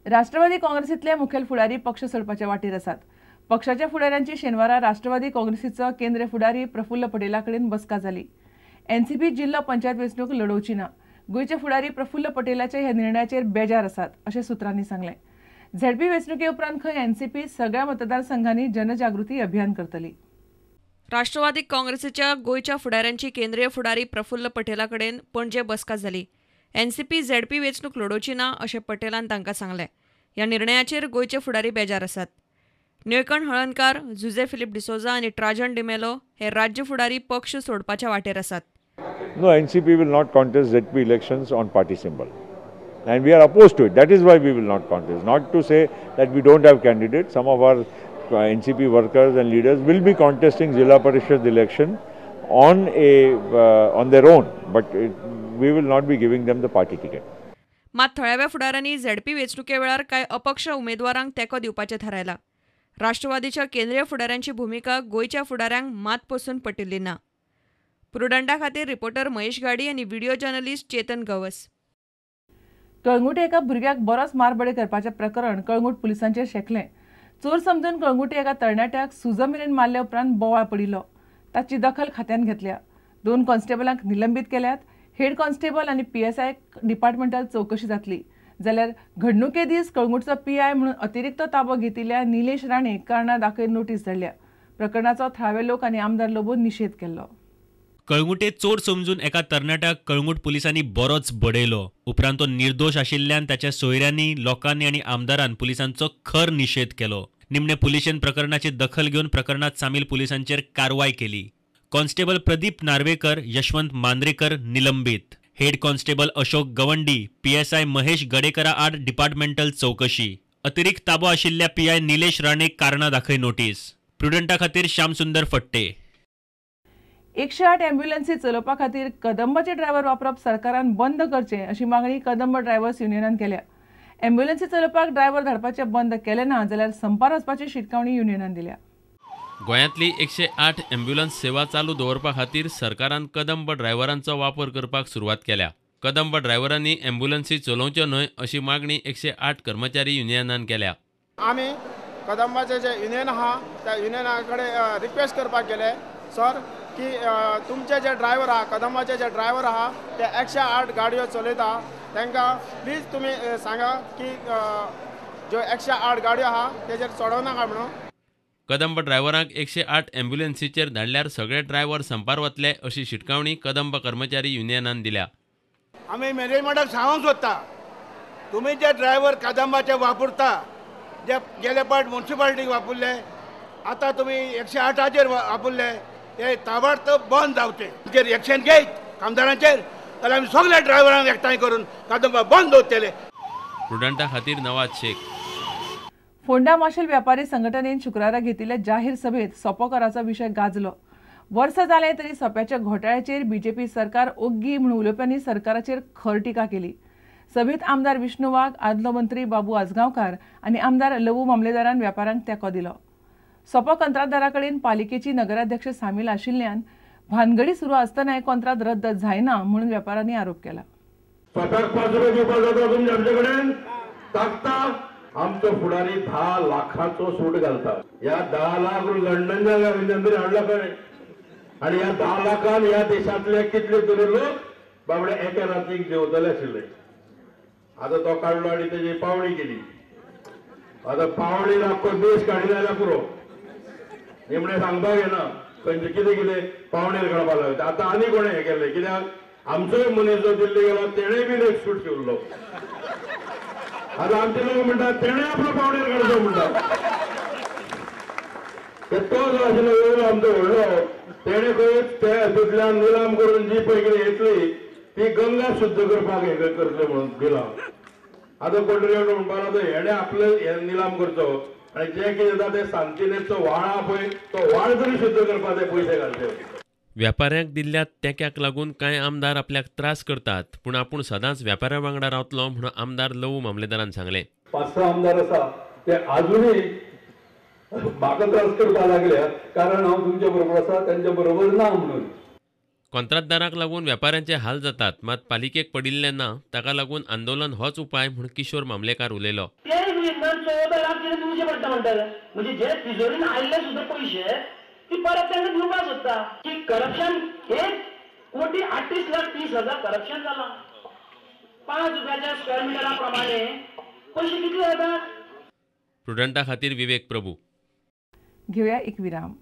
राष्ट्रवादी काँग्रेसीतले मुखेल फुडारी पक्ष सोडपाच्या वाटेर आसात। पक्षाच्या फुडाऱ्यांची शेनवारा राष्ट्रवादी काँग्रेसीचो केंद्रीय फुडारी प्रफुल्ल पटेला कडेन बसका जाली। एनसीपी जिल्लो पंचायत वेंचणूक लढोवची ना। गोयचे फुडारी प्रफुल्ल पटेलाच्या ह्या निर्णयाचेर बेजार आसात अशें सुत्रांनी सांगलें। झेडपी वेंचणुके उपरांत खंय एनसीपी सगळ्या मतदारसंघांनी जनजागृती अभियान करतली। राष्ट्रवादी काँग्रेसीच्या गोयच्या फुडाऱ्यांची केंद्रीय फुडारी प्रफुल्ल पटेला कडेन पणजे बसका जाली। एनसीपी झेडपी वेंचणूक लढोवची ना अशें पटेलान तांकां सांगलें। ह्या निर्णयाचेर गोयचे फुडारी बेजार आसात। निळकंठ हळर्णकार, जुजे फिलिप डिसोजा आनी ट्राजन डिमेलो हे राज्य फुडारी पक्ष सोडपाच्या वाटेर आसात। No, NCP will not contest ZP elections on party symbol. And we are opposed to it. That is why we will not contest. Not to say that we don't have candidates. Some of our NCP workers and leaders will be contesting Zilla Parishad election on their own. But we will not be giving them the party ticket. मात थळाव्या फुडाऱ्यांनी ZP वेंचणुके वेळार कांय अपक्ष उमेदवारांक तेंको दिवपाचें थारायलां। राष्ट्रवादीच्या केंद्रीय फुडाऱ्यांची भुमिका गोयच्या फुडाऱ्यांक मात पसून पटिल्ली ना। प्रुडंटा खातीर रिपोर्टर महेश गाडी आनी व्हिडिओ जर्नलिस्ट चेतन गवस। कळंगुटे एका भुरग्याक बरोच मारबडे करपाचें प्रकरण कळंगूट पुलिसांचेर शेकलें। चोर समजून कळंगुटे एका तरणाट्याक सुजो मेरेन मारले उपरांत बोवाळ पडिल्लो। ताची दखल खात्यान घेतल्या। 2 कॉन्स्टेबलांक निलंबीत केल्यात। हेड कॉन्स्टेबल आनी पीएसआय डिपार्टमेंटाल चौकशी जातली। जाल्यार घडणुके दीस कळंगुटचो पीआय म्हणून अतिरिक्त ताबो घेतिल्ल्या निलेश राणेक कारणां दाखय नोटीस धाडल्या। प्रकरणाचो थळावे लोक आनी आमदार लोबोवन निशेध केल्लो। कळंगुटे चोर समजून एका तरणाट्याक कळंगूट पुलिसांनी बरोच बडयलो। उपरांत तो निर्दोष आशिल्ल्यान ताच्या सोयऱ्यांनी, लोकांनी आनी आमदारान पुलिसांचो खर निशेध केलो। निमणे पुलिशेन प्रकरणाची दखल घेवन प्रकरणात सामील पुलिसांचेर कारवाय केली। कॉन्स्टेबल प्रदीप नार्वेकर, यशवंत मांद्रेकर निलंबीत। हेड कॉन्स्टेबल अशोक गवंडी, पीएसआय महेश गडेकरा आड डिपार्टमेंटल चौकशी। अतिरिक्त ताबो आशिल्ल्या पीआय निलेश राणेक कारणां दाखय नोटीस। प्रुडंटा खातीर श्यामसुंदर फट्टे। 108 अँब्युलन्सी चलोवपा खातीर कदंबाचे ड्रायव्हर वापरप सरकारान बंद करचें अशी मागणी कदंब ड्रायव्हर्स युनियनान केल्या। अँब्युलन्सी चलोवपाक ड्रायव्हर धाडपाचे बंद केले ना जाल्यार संपार वचपाची शिटकावणी युनियनान दिल्या। गोंयांतली 108 अँब्युलन्स सेवा चालू दवरपा खातीर सरकारान कदंब ड्रायव्हरांचो वापर करपाक सुरवात केल्या। कदंब ड्रायव्हरांनी अँब्युलन्सी चलोवच्यो न्हय अशी मागणी 108 कर्मचारी युनियनान केल्या। आमी कदंबाचे जे युनियन आहा त्या युनियना कडेन रिक्वेस्ट करपाक गेले सर की तुमचे जे ड्रायव्हर आहा कदंबाचे जे ड्रायव्हर आहा ते 108 गाडयो चलयता तांकां प्लीज तुमी सांगा की ज्यो 108 गाडयो आहा तेजेर चडोव नाका म्हणून। कदंब ड्रायव्हरांक 108 अँब्युलन्सीचेर धाडल्यार सगळे ड्रायव्हर संपार वतले अशी शिटकावणी कदंब कर्मचारी युनियनान दिल्या। आमी मॅनेजमेंटाक सांगूंक सोदता तुमी जे ड्रायव्हर कदंबाचे वापरता जे गेले पाट म्युन्सिपालिटीक वापरले आतां तुमी 108चेर वापरले ते ताबडतोब बंद जावचे। जर एक्शन घेत कामदारांचेर जाल्यार आमी सगळे ड्रायव्हरांक एकठांय करून कदंबा बंद दवरतले। प्रुडंटा खातीर नवाज शेख। फोंडा माशेल व्यापारी संघटनेन शुक्रारा घेतिल्ल्या जाहीर सभेत सोपो कराचो विशय गाजलो। वर्स जालें तरी सोप्याच्या घोटाळ्याचेर बीजेपी सरकार ओग्गी म्हणून उलोवप्यांनी सरकाराचेर खर टिका केली। सभेत आमदार विष्णू वाघ, आदलो मंत्री बाबू आजगांवकार आनी आमदार लवू मामलेदारान व्यापाऱ्यांक तेंको दिलो। सोपो कंत्राटदारा कडेन पालिकेची नगराध्यक्ष सामील आशिल्ल्यान भानगडी सुरू आसतना कंत्राट रद्द जायना म्हणून व्यापाऱ्यांनी आरोप केला। आमचो फुडारी 10 लाखाचो सूट घालता। ह्या 10 लाख लंडनच्या गांधीनगरी हाडला खंय आनी ह्या 10 लाखान ह्या देशांतले कितले तरी लोक बाबडे एका रातीक जेवतले आशिल्ले। आतां तो काडलो आनी तेजी पावणी केली। आतां पावणी आख्खो देश काडिना जाल्यार पुरो निमणे सांगपाक येना खंयचे कितें कितें पावणेर काडपाक लागले। आतां आनी कोणें हें केलें कित्याक आमचोय मनीस जो दिल्ली गेलो तेणेय बीन एक सूट शिवल्लो। आता आमचे लोक म्हणतात तेणे आपलो पावणेर काडचो म्हणटात। तो जो आशिल्लो येवलो आमचो व्हडलो तेणे खंय ते हातूंतल्यान निलाम करून जी पळय कितें येतली ती गंगा शुद्ध करपाक हें करतले म्हणून दिला। आतां कोण म्हणपाक लागलो हेणे आपले हें निलाम करचो आनी जे कितें जाता ते सांतिनेचो व्हाळ आहा पळय तो व्हाळ तरी शुद्ध करपाक ते पयशे घालचे। व्यापाऱ्यांक दिल्ल्या तेंक्याक लागून कांय आमदार आपल्याक त्रास करतात पूण आपूण सदांच व्यापाऱ्यां वांगडा रावतलो म्हणून आमदार लवू मामलेदारान सांगलें। 5-6 आमदार आसा ते अजूनही म्हाका त्रास करपाक लागल्या कारण हांव तुमचे बरोबर आसा तांचे बरोबर ना म्हणून। कंत्राटदाराक लागून व्यापाऱ्यांचे हाल जातात, मात पालिकेक पडिल्ले ना, ताका लागून आंदोलन होच उपाय म्हूण किशोर मामलेकार उलयलो. ते 14 लाख कितें दिवचे पडटा म्हणटाले, म्हणजे जे तिजोरीन आयिल्ले सुद्धा पैसे ती परत तांकां दिवपाक सोदता. की करप्शन 1,38,30,00,000 करप्शन जालां. 5 रुपयाच्या स्क्वेअर मिटरा प्रमाणे पैसे कितले जातात. स्टुडंटा खातीर विवेक प्रभू. घेऊया एक विराम.